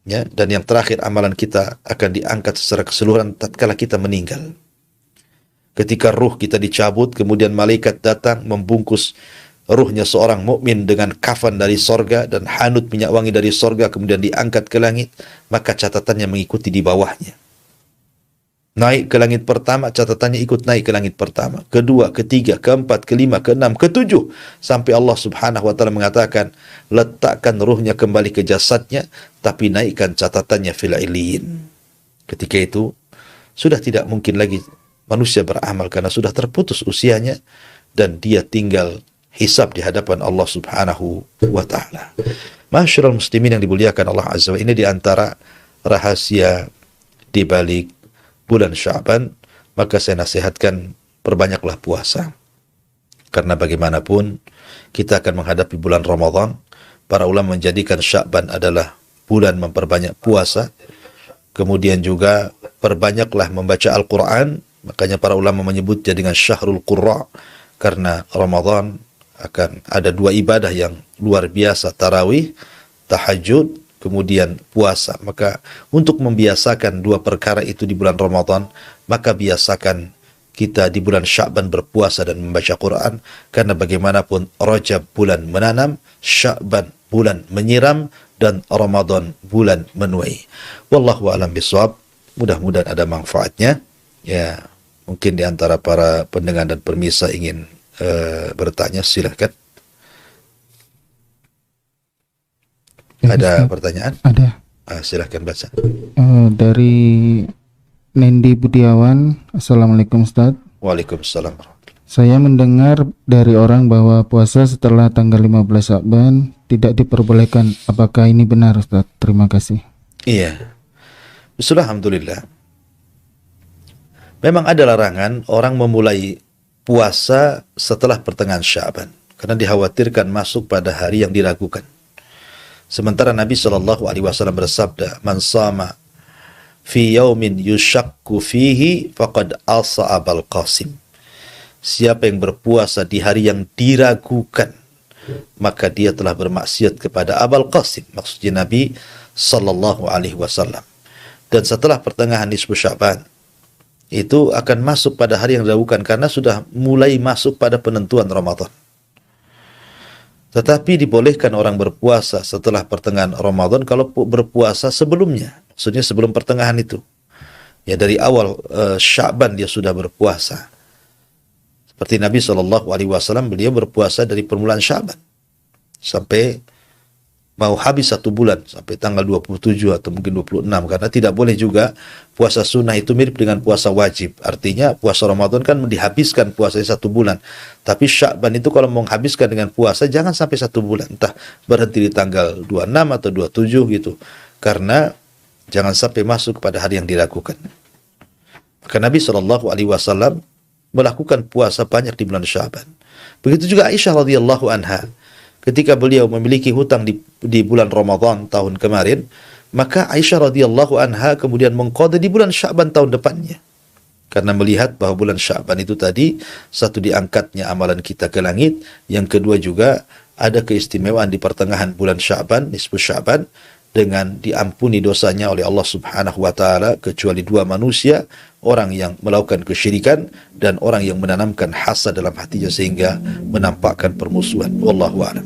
Ya, dan yang terakhir, amalan kita akan diangkat secara keseluruhan tatkala kita meninggal. Ketika ruh kita dicabut, kemudian malaikat datang membungkus ruhnya seorang mukmin dengan kafan dari sorga dan hanut minyak wangi dari sorga, kemudian diangkat ke langit, maka catatannya mengikuti di bawahnya. Naik ke langit pertama, catatannya ikut naik ke langit pertama, kedua, ketiga, keempat, kelima, keenam, ketujuh, sampai Allah Subhanahu wa taala mengatakan, letakkan ruhnya kembali ke jasadnya, tapi naikkan catatannya fil illiyin. Ketika itu sudah tidak mungkin lagi manusia beramal karena sudah terputus usianya dan dia tinggal hisab di hadapan Allah Subhanahu wa taala. Masyarul muslimin yang dimuliakan Allah Azza wa Jalla, ini di antara rahasia di balik bulan Sya'ban. Maka saya nasihatkan, perbanyaklah puasa. Karena bagaimanapun kita akan menghadapi bulan Ramadan. Para ulama menjadikan Sya'ban adalah bulan memperbanyak puasa. Kemudian juga perbanyaklah membaca Al-Quran. Makanya para ulama menyebutnya dengan Syahrul Qurra, karena Ramadan akan ada dua ibadah yang luar biasa, tarawih, tahajud, kemudian puasa. Maka untuk membiasakan dua perkara itu di bulan Ramadan, maka biasakan kita di bulan Sya'ban berpuasa dan membaca Quran, karena bagaimanapun Rajab bulan menanam, Sya'ban bulan menyiram, dan Ramadan bulan menuai. Wallahu a'lam bishawab. Mudah-mudahan ada manfaatnya. Ya, mungkin di antara para pendengar dan pemirsa ingin bertanya, silakan. Ya, ada Ustaz. pertanyaan? Ada. Silakan baca. Dari Nendi Budiawan. Assalamualaikum Ustaz. Waalaikumsalam. Saya mendengar dari orang bahwa puasa setelah tanggal 15 Sya'ban tidak diperbolehkan. Apakah ini benar Ustaz? Terima kasih. Iya. Bismillah, alhamdulillah. Memang ada larangan orang memulai puasa setelah pertengahan Sya'ban, karena dikhawatirkan masuk pada hari yang diragukan. Sementara Nabi SAW bersabda, "Man sama fi yaumin yushakku fihi faqad asa Abul Qasim." Siapa yang berpuasa di hari yang diragukan, maka dia telah bermaksiat kepada Abul Qasim, maksudnya Nabi SAW. Dan setelah pertengahan nisfu Sya'ban, itu akan masuk pada hari yang diragukan karena sudah mulai masuk pada penentuan Ramadan. Tetapi dibolehkan orang berpuasa setelah pertengahan Ramadan kalau berpuasa sebelumnya, maksudnya sebelum pertengahan itu. Ya, dari awal Sya'ban dia sudah berpuasa. Seperti Nabi SAW, beliau berpuasa dari permulaan Sya'ban sampai mau habis 1 bulan, sampai tanggal 27 atau mungkin 26, karena tidak boleh juga puasa sunnah itu mirip dengan puasa wajib. Artinya puasa Ramadan kan dihabiskan puasanya 1 bulan, tapi Sya'ban itu kalau mau menghabiskan dengan puasa jangan sampai 1 bulan, entah berhenti di tanggal 26 atau 27 gitu, karena jangan sampai masuk kepada hari yang diragukan. Maka Nabi SAW melakukan puasa banyak di bulan Sya'ban. Begitu juga Aisyah radhiyallahu anha, ketika beliau memiliki hutang di bulan Ramadan tahun kemarin, maka Aisyah radhiyallahu anha kemudian mengqadha di bulan Sya'ban tahun depannya. Karena melihat bahwa bulan Sya'ban itu tadi, satu, diangkatnya amalan kita ke langit, yang kedua juga ada keistimewaan di pertengahan bulan Sya'ban, nisfu Sya'ban, dengan diampuni dosanya oleh Allah Subhanahu wa taala kecuali 2 manusia, orang yang melakukan kesyirikan dan orang yang menanamkan hasad dalam hatinya sehingga menampakkan permusuhan. Wallahu a'lam.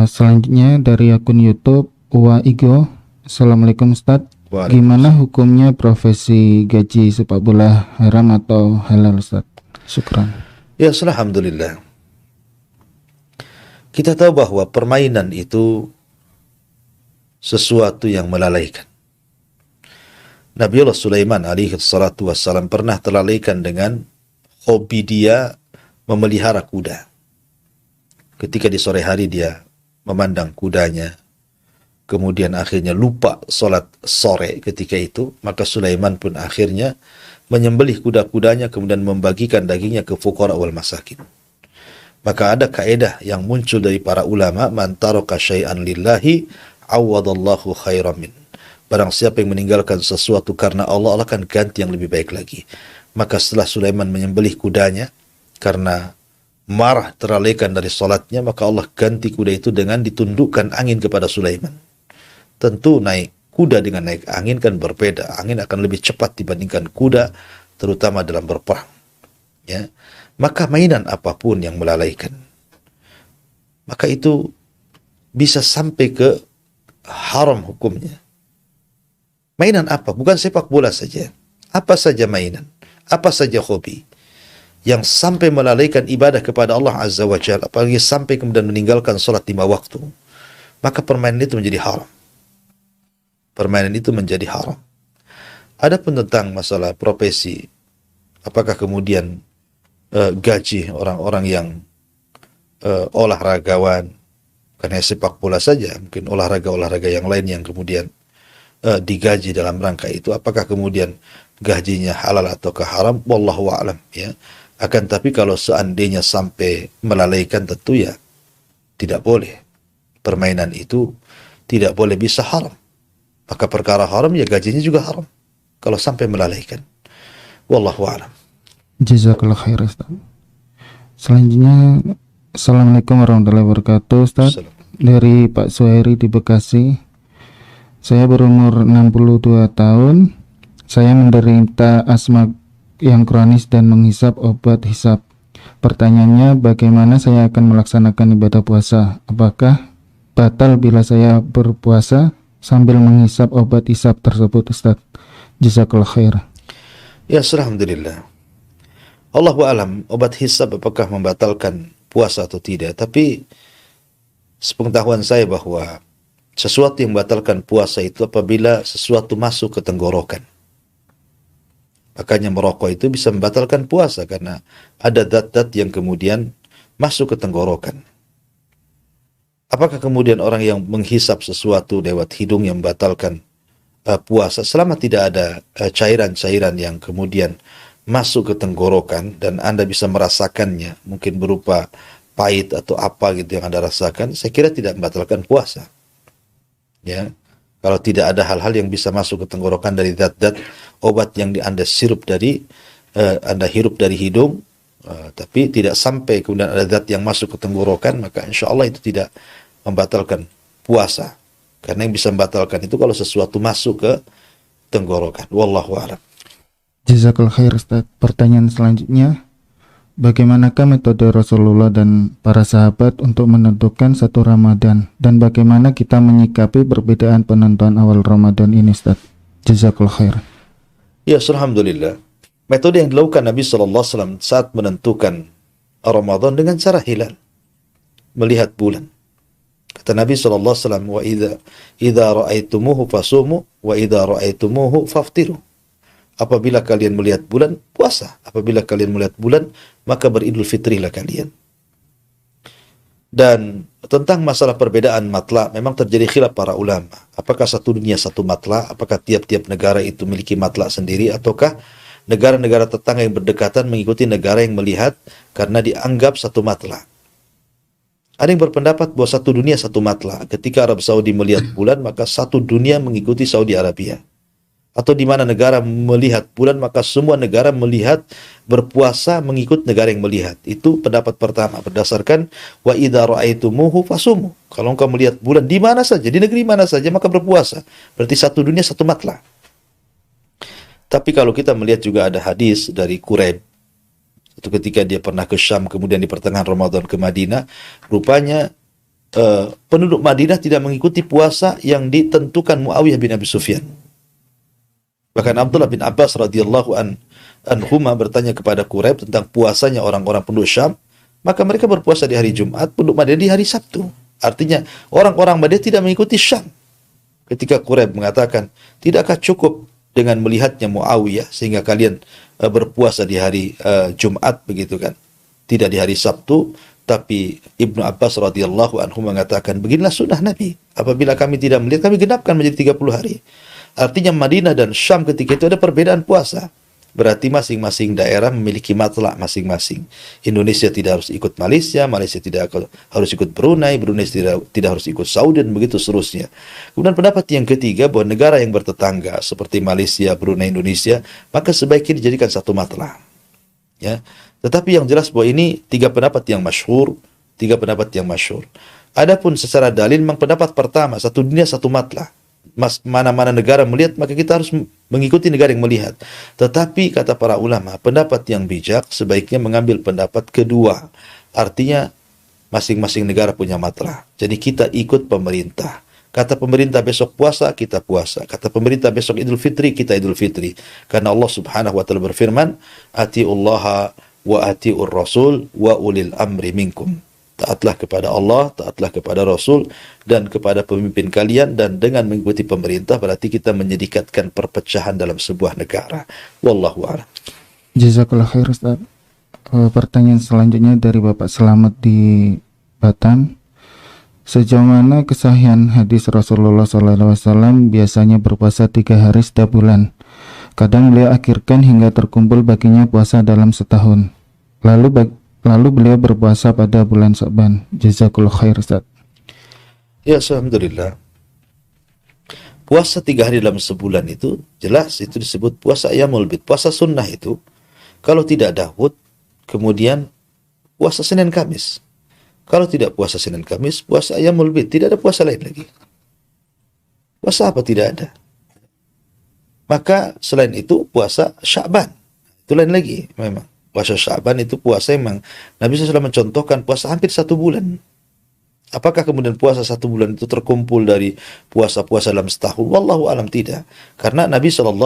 Selanjutnya dari akun YouTube Wa Igo. Assalamualaikum Ustaz. Gimana hukumnya profesi gaji sepak bola, haram atau halal Ustaz? Syukran. Ya, alhamdulillah. Kita tahu bahwa permainan itu sesuatu yang melalaikan. Nabiullah Sulaiman alaihi salatu wassalam pernah terlalaikan dengan hobi dia memelihara kuda. Ketika di sore hari dia memandang kudanya, kemudian akhirnya lupa sholat sore ketika itu, maka Sulaiman pun akhirnya menyembelih kuda-kudanya kemudian membagikan dagingnya ke fuqara wal masakin. Maka ada kaedah yang muncul dari para ulama, man taraka syai'an lillahi awadallahu khairan min. Barang siapa yang meninggalkan sesuatu karena Allah, Allah akan ganti yang lebih baik lagi. Maka setelah Sulaiman menyembelih kudanya karena marah terlalaikan dari salatnya, maka Allah ganti kuda itu dengan ditundukkan angin kepada Sulaiman. Tentu naik kuda dengan naik angin kan berbeda. Angin akan lebih cepat dibandingkan kuda, terutama dalam berperang. Ya. Maka mainan apapun yang melalaikan, maka itu bisa sampai ke haram hukumnya. Mainan apa? Bukan sepak bola saja. Apa saja mainan, apa saja hobi yang sampai melalaikan ibadah kepada Allah Azza wa Jalla, apalagi sampai kemudian meninggalkan sholat 5 waktu, maka permainan itu menjadi haram. Permainan itu menjadi haram. Adapun tentang masalah profesi, apakah kemudian gaji orang-orang yang olahragawan, karena sepak bola saja, mungkin olahraga-olahraga yang lain yang kemudian digaji dalam rangka itu, apakah kemudian gajinya halal ataukah haram? Wallahu a'lam, ya. Akan tapi kalau seandainya sampai melalaikan, tentu ya tidak boleh. Permainan itu tidak boleh bisa haram. Maka perkara haram ya gajinya juga haram kalau sampai melalaikan. Wallahu a'lam. Jazakallah khair Ustaz. Selanjutnya, Assalamualaikum warahmatullahi wabarakatuh Ustaz. Dari Pak Suhairi di Bekasi. Saya berumur 62 tahun, Saya menderita asma yang kronis dan menghisap obat hisap. Pertanyaannya, bagaimana saya akan melaksanakan ibadah puasa? Apakah batal bila saya berpuasa sambil menghisap obat hisap tersebut, Ustaz? Jazakallah khair. Ya, alhamdulillah. Allahu alam, obat hisab apakah membatalkan puasa atau tidak. Tapi sepengetahuan saya bahwa sesuatu yang membatalkan puasa itu apabila sesuatu masuk ke tenggorokan. Makanya merokok itu bisa membatalkan puasa karena ada zat-zat yang kemudian masuk ke tenggorokan. Apakah kemudian orang yang menghisap sesuatu lewat hidung yang membatalkan puasa selama tidak ada cairan-cairan yang kemudian masuk ke tenggorokan dan Anda bisa merasakannya, mungkin berupa pahit atau apa gitu yang Anda rasakan, saya kira tidak membatalkan puasa. Ya. Kalau tidak ada hal-hal yang bisa masuk ke tenggorokan dari zat-zat obat yang Anda sirup dari Anda hirup dari hidung, tapi tidak sampai kemudian ada zat yang masuk ke tenggorokan, maka insya Allah itu tidak membatalkan puasa. Karena yang bisa membatalkan itu kalau sesuatu masuk ke tenggorokan. Wallahu a'lam. Jazakallah khair, Ustaz. Pertanyaan selanjutnya, bagaimanakah metode Rasulullah dan para sahabat untuk menentukan satu Ramadan, dan bagaimana kita menyikapi perbedaan penentuan awal Ramadan ini, Ustaz? Jazakallah khair. Ya, alhamdulillah. Metode yang dilakukan Nabi SAW saat menentukan Ramadan dengan cara hilal, melihat bulan. Kata Nabi SAW, wa idza ra'aitumuhu fasumu wa idza ra'aitumuhu faftiru. Apabila kalian melihat bulan, puasa. Apabila kalian melihat bulan, maka beridul fitrilah kalian. Dan tentang masalah perbedaan matla, memang terjadi khilaf para ulama. Apakah satu dunia satu matla? Apakah tiap-tiap negara itu memiliki matla sendiri? Ataukah negara-negara tetangga yang berdekatan mengikuti negara yang melihat karena dianggap satu matla? Ada yang berpendapat bahwa satu dunia satu matla. Ketika Arab Saudi melihat bulan, maka satu dunia mengikuti Saudi Arabia. Atau di mana negara melihat bulan, maka semua negara melihat berpuasa mengikut negara yang melihat. Itu pendapat pertama berdasarkan wa idza ra'aitumuhu fasumu. Kalau engkau melihat bulan di mana saja, di negeri mana saja, maka berpuasa. Berarti satu dunia satu matla. Tapi kalau kita melihat juga ada hadis dari Quraib, itu ketika dia pernah ke Syam kemudian di pertengahan Ramadan ke Madinah, rupanya penduduk Madinah tidak mengikuti puasa yang ditentukan Muawiyah bin Abi Sufyan. Bahkan Abdullah bin Abbas radhiyallahu anhuma bertanya kepada Quraib tentang puasanya orang-orang penduduk Syam, maka mereka berpuasa di hari Jumat, penduduk Madinah di hari Sabtu. Artinya orang-orang Madinah tidak mengikuti Syam. Ketika Quraib mengatakan, tidakkah cukup dengan melihatnya Muawiyah sehingga kalian berpuasa di hari Jumat begitu kan, tidak di hari Sabtu? Tapi Ibnu Abbas radhiyallahu anhu mengatakan, beginilah sunnah Nabi, apabila kami tidak melihat, kami genapkan menjadi 30 hari. Artinya Madinah dan Syam ketika itu ada perbedaan puasa. Berarti masing-masing daerah memiliki matla masing-masing. Indonesia tidak harus ikut Malaysia, Malaysia tidak harus ikut Brunei, Brunei tidak harus ikut Saudi, dan begitu seterusnya. Kemudian pendapat yang ketiga bahwa negara yang bertetangga seperti Malaysia, Brunei, Indonesia, maka sebaiknya dijadikan satu matla. Ya. Tetapi yang jelas bahwa ini tiga pendapat yang masyhur. Adapun secara dalil memang pendapat pertama, satu dunia satu matla. Mana-mana negara melihat, maka kita harus mengikuti negara yang melihat. Tetapi kata para ulama, pendapat yang bijak sebaiknya mengambil pendapat kedua. Artinya masing-masing negara punya matla. Jadi kita ikut pemerintah. Kata pemerintah besok puasa, kita puasa. Kata pemerintah besok Idul Fitri, kita Idul Fitri. Karena Allah Subhanahu wa taala berfirman, "Atiullaha wa atiur rasul wa ulil amri minkum." Taatlah kepada Allah, taatlah kepada Rasul, dan kepada pemimpin kalian, dan dengan mengikuti pemerintah berarti kita menyedikatkan perpecahan dalam sebuah negara. Wallahu a'lam. Jazakallah khair, Ustaz. Pertanyaan selanjutnya dari Bapak Selamat di Batam. Sejauh mana kesahihan hadis Rasulullah SAW biasanya berpuasa 3 hari setiap bulan? Kadang beliau akhirkan hingga terkumpul baginya puasa dalam setahun. Lalu beliau berpuasa pada bulan Sya'ban. Jazakallahu khair, Ustaz. Ya, alhamdulillah. Puasa 3 hari dalam sebulan itu jelas itu disebut puasa Ayyamul Bid. Puasa sunnah itu kalau tidak Daud, kemudian puasa Senin Kamis. Kalau tidak puasa Senin Kamis, puasa Ayyamul Bid. Tidak ada puasa lain lagi. Puasa apa tidak ada? Maka selain itu puasa Sya'ban. Itu lain lagi memang. Puasa Sya'ban itu puasa memang Nabi SAW mencontohkan puasa hampir 1 bulan. Apakah kemudian puasa 1 bulan itu terkumpul dari puasa-puasa dalam setahun? Wallahu alam tidak. Karena Nabi SAW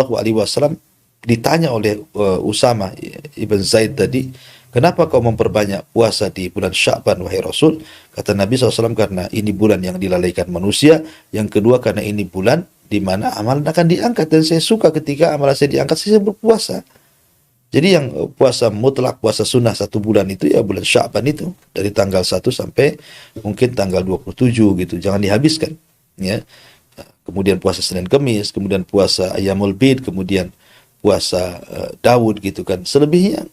ditanya oleh Usama ibn Zaid tadi, kenapa kau memperbanyak puasa di bulan Sya'ban wahai Rasul? Kata Nabi SAW, karena ini bulan yang dilalaikan manusia. Yang kedua, karena ini bulan di mana amalan akan diangkat, dan saya suka ketika amalan saya diangkat, saya berpuasa. Jadi yang puasa mutlak, puasa sunnah 1 bulan itu ya bulan Sya'ban itu, dari tanggal 1 sampai mungkin tanggal 27 gitu, jangan dihabiskan ya. Kemudian puasa Senin Kemis, kemudian puasa Ayyamul Bid, kemudian puasa Daud gitu kan. Selebihnya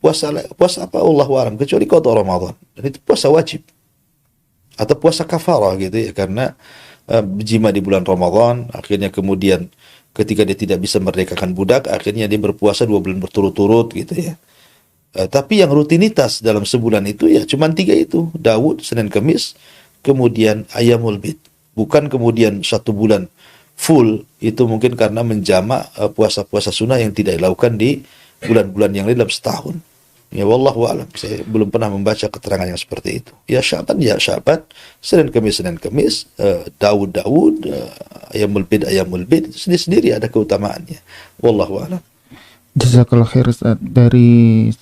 puasa apa Allahu a'lam, kecuali qada Ramadan, dan itu puasa wajib atau puasa kafarah gitu ya, karena berjima di bulan Ramadan, akhirnya kemudian ketika dia tidak bisa merdekakan budak, akhirnya dia berpuasa 2 bulan berturut-turut gitu ya. Tapi yang rutinitas dalam sebulan itu ya cuma 3 itu, Daud, Senin Kemis, kemudian Ayyamul Bid. Bukan kemudian 1 bulan full, itu mungkin karena menjamak puasa-puasa sunnah yang tidak dilakukan di bulan-bulan yang lain dalam setahun. Ya wallahu a'lam, saya belum pernah membaca keterangan yang seperti itu. Ya Sya'ban, Senin Kemis, Daud, Ayyamul Bid, sendiri-sendiri ada keutamaannya. Wallahu a'lam. Jazakallah khair Ustaz. Dari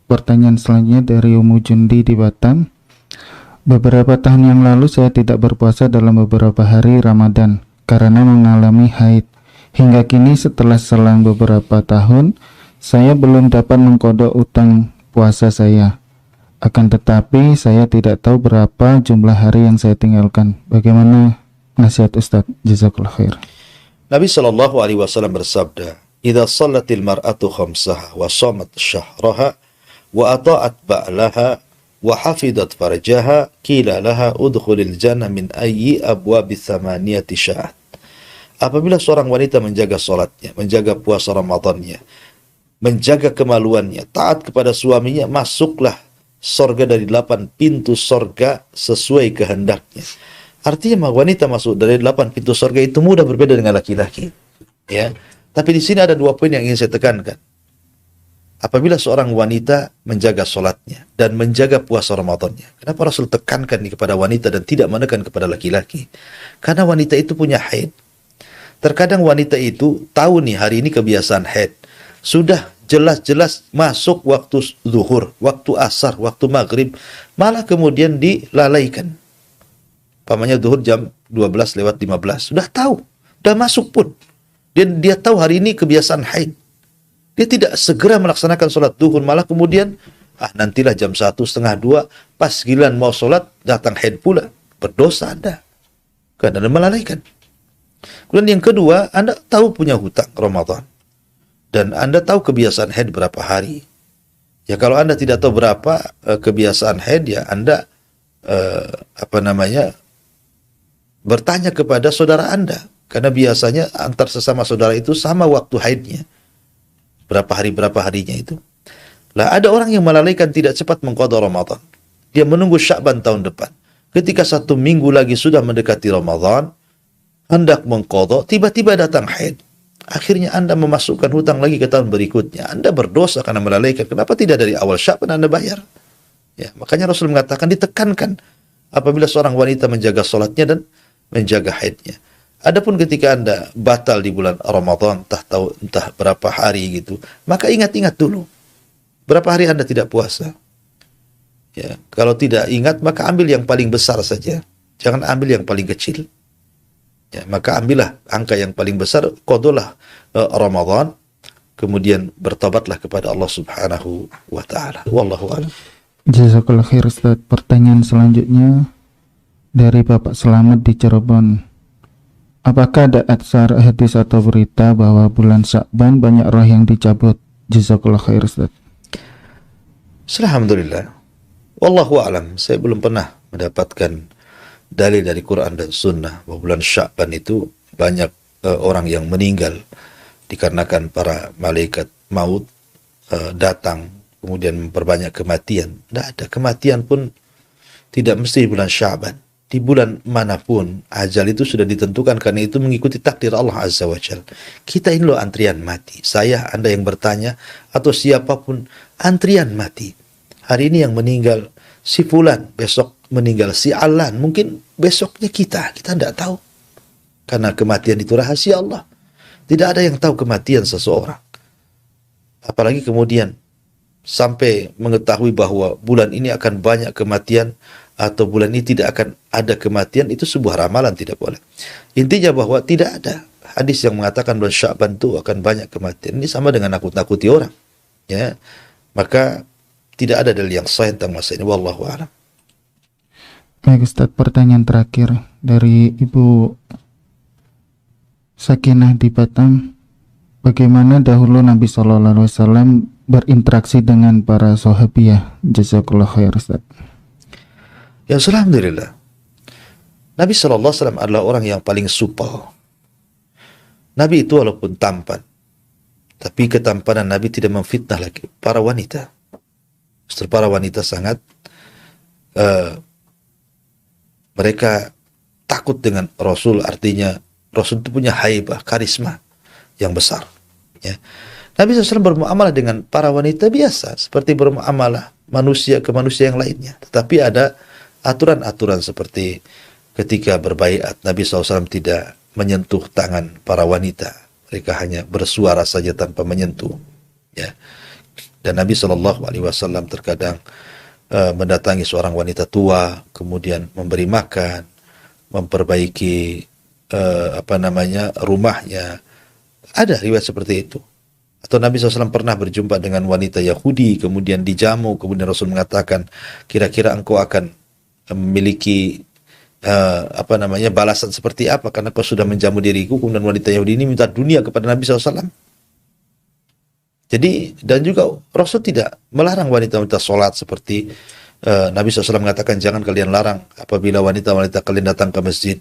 pertanyaan selanjutnya dari Umu Jundi di Batam. Beberapa tahun yang lalu saya tidak berpuasa dalam beberapa hari Ramadan karena mengalami haid. Hingga kini setelah selang beberapa tahun, saya belum dapat mengqadha utang puasa saya. Akan tetapi saya tidak tahu berapa jumlah hari yang saya tinggalkan. Bagaimana nasihat Ustaz? Jazakallah khair. Nabi SAW bersabda, "Idza shallatil mar'atu khamsaha wa shamat syahraha wa ata'at ba'laha wa hafidat farjaha qila laha udkhulil jannah min ayyi abwabits tsamaniyati sya'at." Apabila seorang wanita menjaga salatnya, menjaga puasa Ramadannya, menjaga kemaluannya, taat kepada suaminya, masuklah sorga dari 8 pintu sorga sesuai kehendaknya. Artinya wanita masuk dari 8 pintu sorga itu mudah, berbeda dengan laki-laki. Ya. Tapi di sini ada 2 poin yang ingin saya tekankan. Apabila seorang wanita menjaga solatnya dan menjaga puasa Ramadannya, kenapa Rasul tekankan ini kepada wanita dan tidak menekan kepada laki-laki? Karena wanita itu punya haid. Terkadang wanita itu tahu nih hari ini kebiasaan haid. Sudah jelas-jelas masuk waktu zuhur, waktu asar, waktu maghrib, malah kemudian dilalaikan. Pamannya zuhur jam 12:15, sudah tahu, sudah masuk pun. Dia tahu hari ini kebiasaan haid. Dia tidak segera melaksanakan sholat zuhur, malah kemudian nantilah jam 1:30, pas giliran mau sholat datang haid pula. Berdosa Anda, karena Anda melalaikan. Kemudian yang kedua, Anda tahu punya hutang Ramadan. Dan Anda tahu kebiasaan haid berapa hari. Ya kalau Anda tidak tahu berapa kebiasaan haid, ya Anda bertanya kepada saudara Anda. Karena biasanya antar sesama saudara itu sama waktu haidnya. Berapa harinya itu. Lah ada orang yang melalaikan, tidak cepat mengqadha Ramadan. Dia menunggu Sya'ban tahun depan. Ketika 1 minggu lagi sudah mendekati Ramadan, hendak mengqadha, tiba-tiba datang haid. Akhirnya Anda memasukkan hutang lagi ke tahun berikutnya. Anda berdosa karena melalaikan. Kenapa tidak dari awal Sya'ban Anda bayar? Ya, makanya Rasul mengatakan, ditekankan apabila seorang wanita menjaga salatnya dan menjaga haidnya. Adapun ketika Anda batal di bulan Ramadan, entah berapa hari gitu, maka ingat-ingat dulu berapa hari Anda tidak puasa. Ya, kalau tidak ingat, maka ambil yang paling besar saja. Jangan ambil yang paling kecil. Ya, maka ambillah angka yang paling besar, qadhalah Ramadan, kemudian bertobatlah kepada Allah Subhanahu wa taala. Wallahu a'lam. Jazakallah khair Ustaz. Pertanyaan selanjutnya dari Bapak Selamat di Cirebon. Apakah ada atsar hadis atau berita bahwa bulan Sya'ban banyak roh yang dicabut? Jazakallah khair Ustaz. Alhamdulillah. Wallahu a'lam. Saya belum pernah mendapatkan dalil dari Quran dan Sunnah bahwa bulan Sya'ban itu banyak orang yang meninggal dikarenakan para malaikat maut datang kemudian memperbanyak kematian. Tidak ada, kematian pun tidak mesti bulan Sya'ban. di bulan manapun, ajal itu sudah ditentukan, karena itu mengikuti takdir Allah Azza wa Jalla. Kita ini loh antrian mati. Saya, Anda yang bertanya, atau siapapun, antrian mati. Hari ini yang meninggal si fulan, besok meninggal si alan, mungkin besoknya kita tidak tahu. Karena kematian itu rahasia Allah. Tidak ada yang tahu kematian seseorang. Apalagi kemudian sampai mengetahui bahwa bulan ini akan banyak kematian, atau bulan ini tidak akan ada kematian, itu sebuah ramalan, tidak boleh. Intinya bahwa tidak ada hadis yang mengatakan bulan Sya'ban itu akan banyak kematian. Ini sama dengan nakut-nakuti orang. Ya. Maka tidak ada dalil yang sahih tentang masa ini. Wallahu a'lam. Baik Ustaz, pertanyaan terakhir dari Ibu Sakinah di Batam. Bagaimana dahulu Nabi SAW berinteraksi dengan para sahabiyah? Jazakallah khair Ustaz. Ya, alhamdulillah. Nabi SAW adalah orang yang paling supel. Nabi itu walaupun tampan, tapi ketampanan Nabi tidak memfitnah lagi para wanita. Justru para wanita sangat mereka takut dengan Rasul, artinya Rasul itu punya haibah, karisma yang besar. Ya. Nabi SAW bermuamalah dengan para wanita biasa, seperti bermuamalah manusia ke manusia yang lainnya. Tetapi ada aturan-aturan seperti ketika berbaiat, Nabi SAW tidak menyentuh tangan para wanita. Mereka hanya bersuara saja tanpa menyentuh. Ya. Dan Nabi SAW terkadang mendatangi seorang wanita tua, kemudian memberi makan, memperbaiki rumahnya. Ada riwayat seperti itu. Atau Nabi SAW pernah berjumpa dengan wanita Yahudi, kemudian dijamu, kemudian Rasul mengatakan, kira-kira engkau akan memiliki balasan seperti apa karena kau sudah menjamu diriku. Kemudian wanita Yahudi ini minta dunia kepada Nabi SAW. Jadi, dan juga Rasul tidak melarang wanita-wanita sholat seperti Nabi SAW mengatakan, jangan kalian larang apabila wanita-wanita kalian datang ke masjid.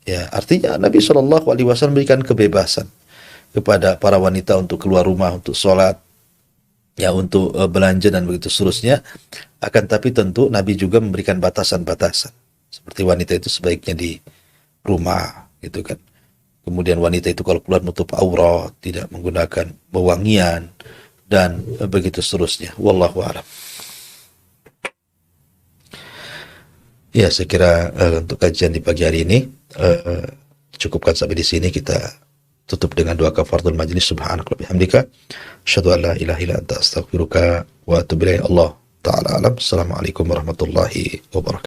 Ya, artinya Nabi SAW memberikan kebebasan kepada para wanita untuk keluar rumah, untuk sholat, ya, untuk belanja dan begitu seterusnya. Akan tapi tentu Nabi juga memberikan batasan-batasan. Seperti wanita itu sebaiknya di rumah, gitu kan. Kemudian wanita itu kalau keluar nutup aurat, tidak menggunakan wewangian, dan begitu seterusnya. Wallahu a'lam. Ya, saya kira untuk kajian di pagi hari ini cukupkan sampai di sini. Kita tutup dengan doa kafaratul majlis. Subhanaka wa bihamdika asyhadu an la ilaha illa anta astaghfiruka wa atubu ilaik. Allah ta'ala alam. Assalamualaikum warahmatullahi wabarakatuh.